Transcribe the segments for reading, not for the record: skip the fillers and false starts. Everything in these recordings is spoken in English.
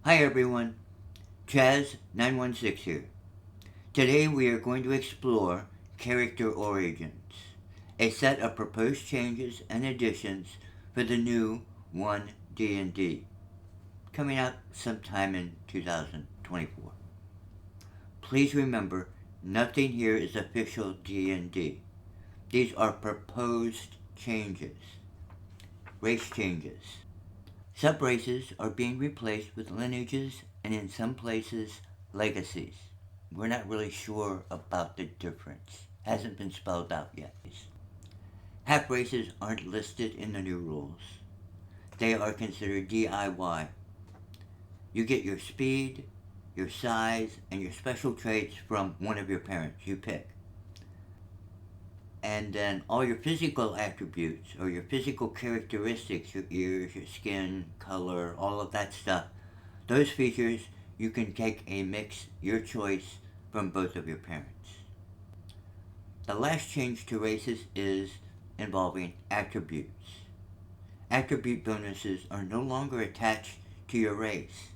Hi everyone, Chaz916 here. Today we are going to explore Character Origins, a set of proposed changes and additions for the new OneDnD, coming out sometime in 2024. Please remember, nothing here is official D&D. These are proposed changes, race changes. Subraces are being replaced with lineages and in some places legacies. We're not really sure about the difference. Hasn't been spelled out yet. Half races aren't listed in the new rules. They are considered DIY. You get your speed, your size, and your special traits from one of your parents. You pick. And then all your physical attributes or your physical characteristics, your ears, your skin, color, all of that stuff, those features you can take a mix, your choice, from both of your parents. The last change to races is involving attributes. Attribute bonuses are no longer attached to your race.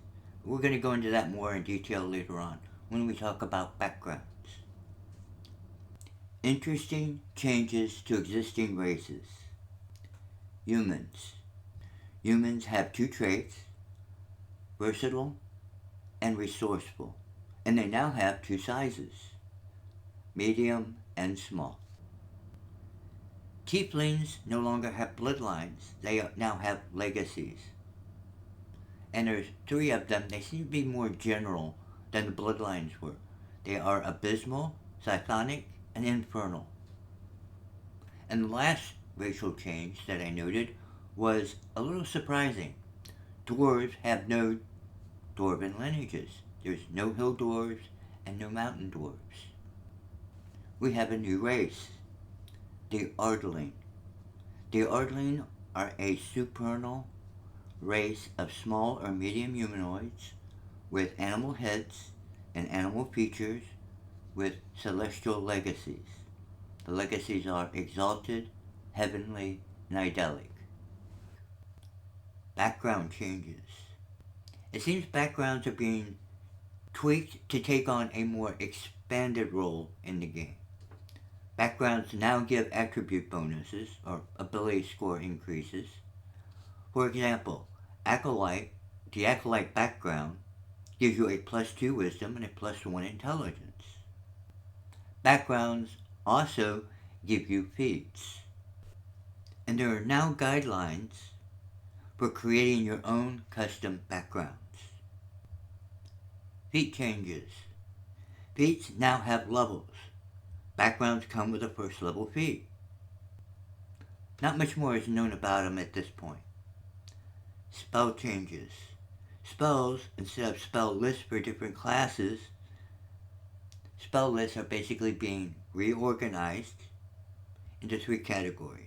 We're going to go into that more in detail later on when we talk about backgrounds. Interesting changes to existing races. Humans. Humans have two traits, versatile and resourceful, and they now have two sizes, medium and small. Tieflings no longer have bloodlines, they now have legacies. And there's three of them. They seem to be more general than the bloodlines were. They are abysmal, psionic, and infernal. And the last racial change that I noted was a little surprising. Dwarves have no dwarven lineages. There's no hill dwarves and no mountain dwarves. We have a new race, the Ardling. The Ardling are a supernal race of small or medium humanoids with animal heads and animal features with celestial legacies. The legacies are exalted, heavenly, and idyllic. Background changes. It seems backgrounds are being tweaked to take on a more expanded role in the game. Backgrounds now give attribute bonuses or ability score increases. For example, the Acolyte background gives you a +2 wisdom and a +1 intelligence. Backgrounds also give you feats. And there are now guidelines for creating your own custom backgrounds. Feat changes. Feats now have levels. Backgrounds come with a first level feat. Not much more is known about them at this point. Spell changes. Spells, instead of spell lists for different classes, spell lists are basically being reorganized into three categories.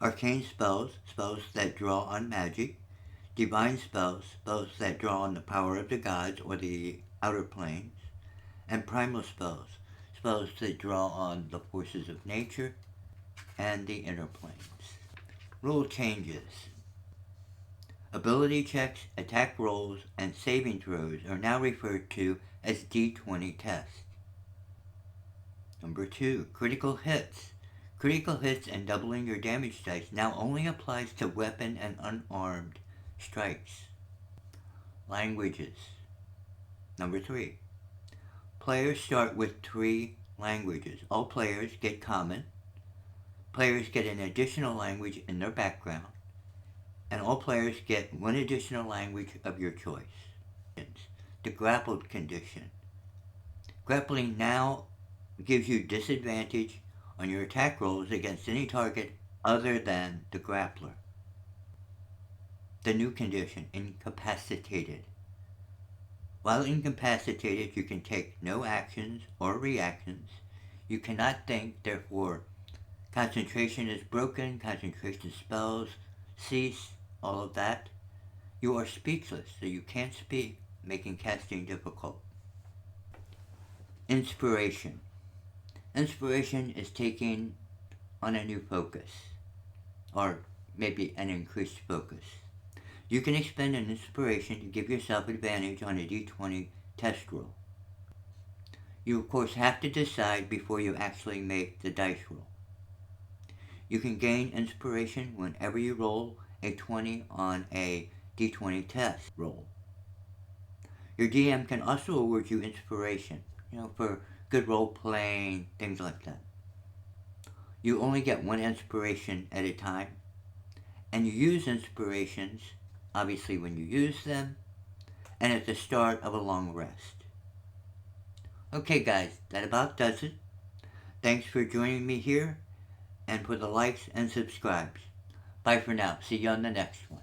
Arcane spells, spells that draw on magic. Divine spells, spells that draw on the power of the gods or the outer planes. And primal spells, spells that draw on the forces of nature and the inner planes. Rule changes. Ability checks, attack rolls, and saving throws are now referred to as D20 tests. Number 2, critical hits. Critical hits and doubling your damage dice now only applies to weapon and unarmed strikes. Languages. Number 3, players start with 3 languages. All players get common. Players get an additional language in their background. And all players get 1 additional language of your choice. The grappled condition. Grappling now gives you disadvantage on your attack rolls against any target other than the grappler. The new condition, incapacitated. While incapacitated, you can take no actions or reactions. You cannot think, therefore, concentration is broken, concentration spells cease, all of that. You are speechless, so you can't speak, making casting difficult. Inspiration. Inspiration is taking on a new focus, or maybe an increased focus. You can expend an inspiration to give yourself advantage on a d20 test roll. You of course have to decide before you actually make the dice roll. You can gain inspiration whenever you roll a 20 on a d20 test roll. Your DM can also award you inspiration, for good role playing, things like that. You only get one inspiration at a time, and you use inspirations, obviously when you use them, and at the start of a long rest. Okay guys, that about does it. Thanks for joining me here, and for the likes and subscribes. Bye for now. See you on the next one.